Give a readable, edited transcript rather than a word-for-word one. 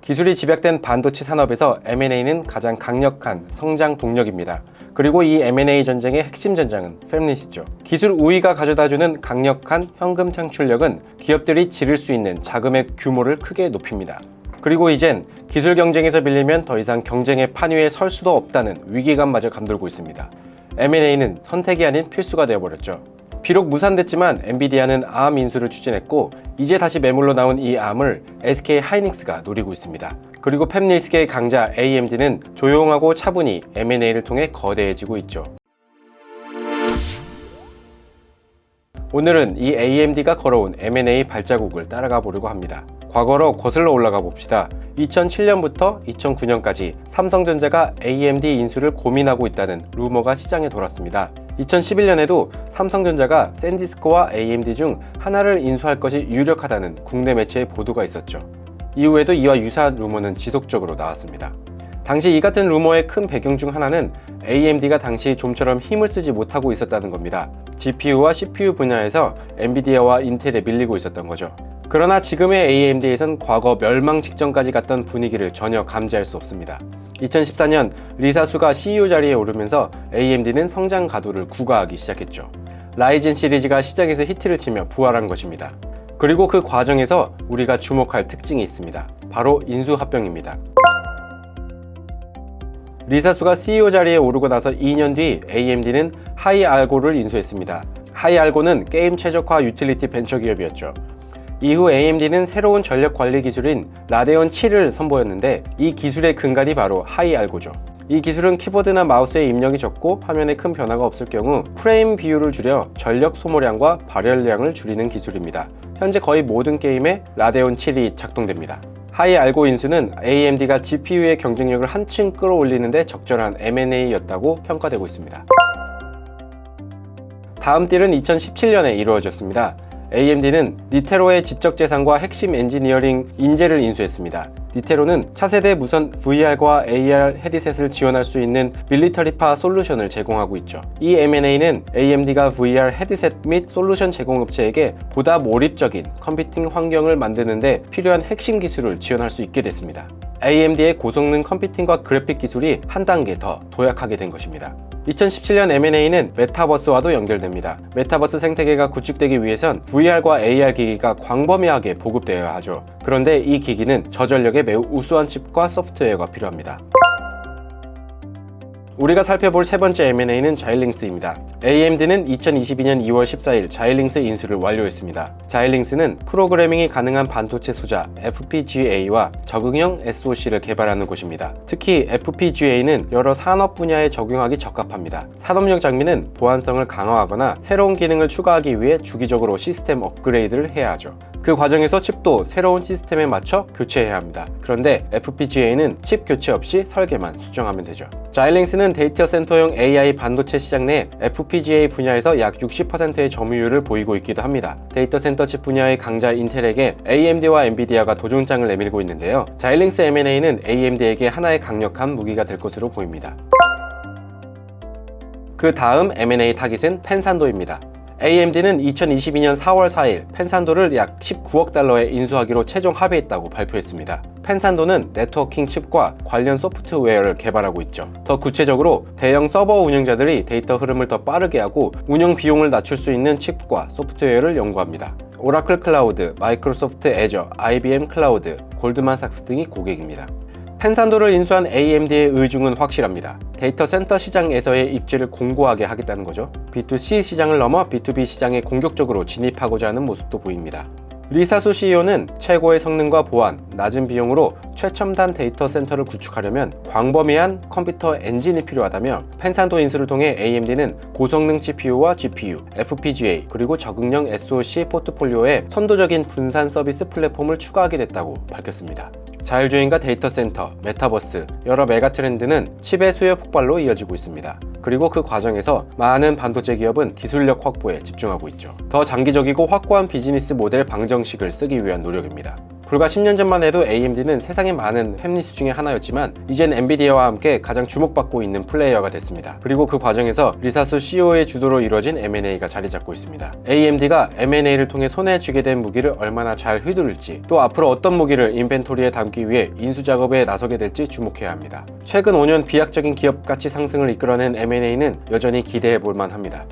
기술이 집약된 반도체 산업에서 M&A는 가장 강력한 성장 동력입니다. 그리고 이 M&A 전쟁의 핵심 전장은 팹릿이죠. 기술 우위가 가져다주는 강력한 현금 창출력은 기업들이 지를 수 있는 자금의 규모를 크게 높입니다. 그리고 이젠 기술 경쟁에서 밀리면 더 이상 경쟁의 판 위에 설 수도 없다는 위기감마저 감돌고 있습니다. M&A는 선택이 아닌 필수가 되어버렸죠. 비록 무산됐지만 엔비디아는 ARM 인수를 추진했고 이제 다시 매물로 나온 이 ARM을 SK 하이닉스가 노리고 있습니다. 그리고 팹릿계의 강자 AMD는 조용하고 차분히 M&A를 통해 거대해지고 있죠. 오늘은 이 AMD가 걸어온 M&A 발자국을 따라가 보려고 합니다. 과거로 거슬러 올라가 봅시다. 2007년부터 2009년까지 삼성전자가 AMD 인수를 고민하고 있다는 루머가 시장에 돌았습니다. 2011년에도 삼성전자가 샌디스크와 AMD 중 하나를 인수할 것이 유력하다는 국내 매체의 보도가 있었죠. 이후에도 이와 유사한 루머는 지속적으로 나왔습니다. 당시 이 같은 루머의 큰 배경 중 하나는 AMD가 당시 좀처럼 힘을 쓰지 못하고 있었다는 겁니다. GPU와 CPU 분야에서 엔비디아와 인텔에 밀리고 있었던 거죠. 그러나 지금의 AMD에선 과거 멸망 직전까지 갔던 분위기를 전혀 감지할 수 없습니다. 2014년 리사수가 CEO 자리에 오르면서 AMD는 성장 가도를 구가하기 시작했죠. 라이젠 시리즈가 시장에서 히트를 치며 부활한 것입니다. 그리고 그 과정에서 우리가 주목할 특징이 있습니다. 바로 인수합병입니다. 리사수가 CEO 자리에 오르고 나서 2년 뒤 AMD는 하이알고를 인수했습니다. 하이알고는 게임 최적화 유틸리티 벤처 기업이었죠. 이후 AMD는 새로운 전력 관리 기술인 라데온 7을 선보였는데 이 기술의 근간이 바로 하이알고죠. 이 기술은 키보드나 마우스의 입력이 적고 화면에 큰 변화가 없을 경우 프레임 비율을 줄여 전력 소모량과 발열량을 줄이는 기술입니다. 현재 거의 모든 게임에 라데온 7이 작동됩니다. 하이알고 인수는 AMD가 GPU의 경쟁력을 한층 끌어올리는데 적절한 M&A였다고 평가되고 있습니다. 다음 딜은 2017년에 이루어졌습니다. AMD는 니테로의 지적재산과 핵심 엔지니어링 인재를 인수했습니다. 니테로는 차세대 무선 VR과 AR 헤드셋을 지원할 수 있는 밀리터리파 솔루션을 제공하고 있죠. 이 M&A는 AMD가 VR 헤드셋 및 솔루션 제공업체에게 보다 몰입적인 컴퓨팅 환경을 만드는데 필요한 핵심 기술을 지원할 수 있게 됐습니다. AMD의 고성능 컴퓨팅과 그래픽 기술이 한 단계 더 도약하게 된 것입니다. 2017년 M&A는 메타버스와도 연결됩니다. 메타버스 생태계가 구축되기 위해선 VR과 AR 기기가 광범위하게 보급되어야 하죠. 그런데 이 기기는 저전력의 매우 우수한 칩과 소프트웨어가 필요합니다. 우리가 살펴볼 세 번째 M&A는 자일링스입니다. AMD는 2022년 2월 14일 자일링스 인수를 완료했습니다. 자일링스는 프로그래밍이 가능한 반도체 소자 FPGA와 적응형 SoC를 개발하는 곳입니다. 특히 FPGA는 여러 산업 분야에 적용하기 적합합니다. 산업용 장비는 보안성을 강화하거나 새로운 기능을 추가하기 위해 주기적으로 시스템 업그레이드를 해야 하죠. 그 과정에서 칩도 새로운 시스템에 맞춰 교체해야 합니다. 그런데 FPGA는 칩 교체 없이 설계만 수정하면 되죠. 자일링스는 데이터 센터용 AI 반도체 시장 내 FPGA 분야에서 약 60%의 점유율을 보이고 있기도 합니다. 데이터 센터 칩 분야의 강자 인텔에게 AMD와 엔비디아가 도전장을 내밀고 있는데요. 자일링스 M&A는 AMD에게 하나의 강력한 무기가 될 것으로 보입니다. 그 다음 M&A 타깃은 펜산도입니다. AMD는 2022년 4월 4일 펜산도를 약 19억 달러에 인수하기로 최종 합의했다고 발표했습니다. 펜산도는 네트워킹 칩과 관련 소프트웨어를 개발하고 있죠. 더 구체적으로 대형 서버 운영자들이 데이터 흐름을 더 빠르게 하고 운영 비용을 낮출 수 있는 칩과 소프트웨어를 연구합니다. 오라클 클라우드, 마이크로소프트 애저, IBM 클라우드, 골드만삭스 등이 고객입니다. 펜산도를 인수한 AMD의 의중은 확실합니다. 데이터 센터 시장에서의 입지를 공고하게 하겠다는 거죠. B2C 시장을 넘어 B2B 시장에 공격적으로 진입하고자 하는 모습도 보입니다. 리사수 CEO는 최고의 성능과 보안, 낮은 비용으로 최첨단 데이터 센터를 구축하려면 광범위한 컴퓨터 엔진이 필요하다며 펜산도 인수를 통해 AMD는 고성능 CPU와 GPU, FPGA, 그리고 적응형 SoC 포트폴리오에 선도적인 분산 서비스 플랫폼을 추가하게 됐다고 밝혔습니다. 자율주행과 데이터 센터, 메타버스, 여러 메가 트렌드는 칩의 수요 폭발로 이어지고 있습니다. 그리고 그 과정에서 많은 반도체 기업은 기술력 확보에 집중하고 있죠. 더 장기적이고 확고한 비즈니스 모델 방정식을 쓰기 위한 노력입니다. 불과 10년 전만 해도 AMD는 세상에 많은 팹리스 중에 하나였지만 이젠 엔비디아와 함께 가장 주목받고 있는 플레이어가 됐습니다. 그리고 그 과정에서 리사수 CEO의 주도로 이뤄진 M&A가 자리 잡고 있습니다. AMD가 M&A를 통해 손에 쥐게 된 무기를 얼마나 잘 휘두를지, 또 앞으로 어떤 무기를 인벤토리에 담기 위해 인수 작업에 나서게 될지 주목해야 합니다. 최근 5년 비약적인 기업 가치 상승을 이끌어낸 M&A는 여전히 기대해 볼 만합니다.